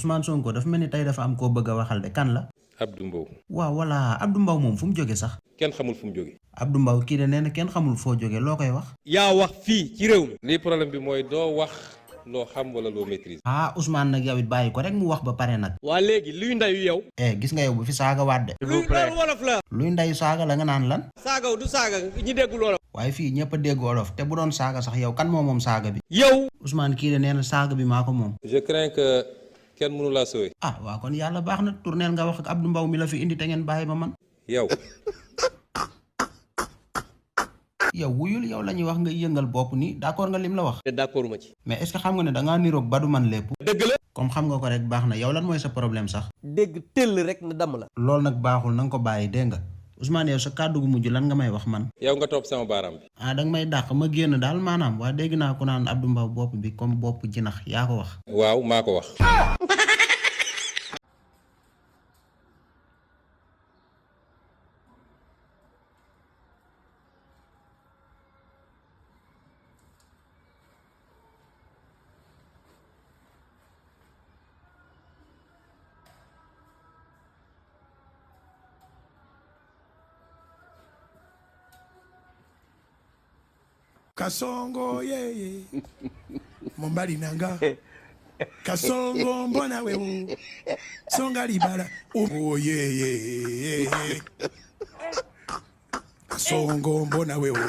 Ousmane Sonko dafa mel ni tey dafa am koo bëgg a waxal de kan la. Abdou Mbow. waaw voilà Abdou Mbow moom fu mu jóge sax. kenn xamul fu mu jóge. Abdou Mbow kii de nee na kenn xamul foo jóge loo koy wax. yaa wax fii ci réew mi. lii problème bi mooy doo wax loo xam wala loo maîtrise. ah Ousmane nag yow it bàyyi ko rek mu wax ba pare nag. waa léegi luy ndayu yow. gis nga yow bu fi saaga waat de. luy loolu wolof la. luy ndayu saaga la nga naan lan. saagaw du saaga ñi déggul wolof. waaye fii ñëpp a dégg wolof te bu doon saaga sax yow kan moo moom saaga bi. yow. Ousmane kii de nee na saaga bi maa ko moom. je crains que kenn mënu laa sooy. ah waaw kon yàlla baax na tourneel nga wax ak Abdou Mbow mi la fi indi te ngeen bàyyi ba man. yow. yow wuyul yow la ñuy wax nga yëngal bopp ni d'accord nga lim la wax. te d'accord ma ci. mais est-ce que xam nga ne da ngaa niroog ba du man lépp. dëgg la. comme xam nga ko rek baax na yow lan mooy sa problème sax. dégg tëll rek na damm la. loolu nag baaxul na nga ko bàyyi dégg nga Ousmane yow sa kàddu gu mujj lan nga may wax man. yow nga topp sama baaraam bi. ah danga may dàq ma génn daal maanaam waa dégg naa ku naan Abdou Mbow bopp bi comme bopp jinax yaa ko wax. waaw maa ko wax. Kasongo yeye mombali nanga kasongo mbona wewe songa libala oh yeye kasongo mbona wewe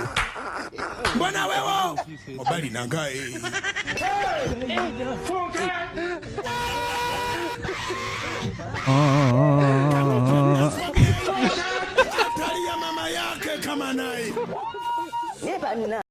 mombali nanga mama yake kama naye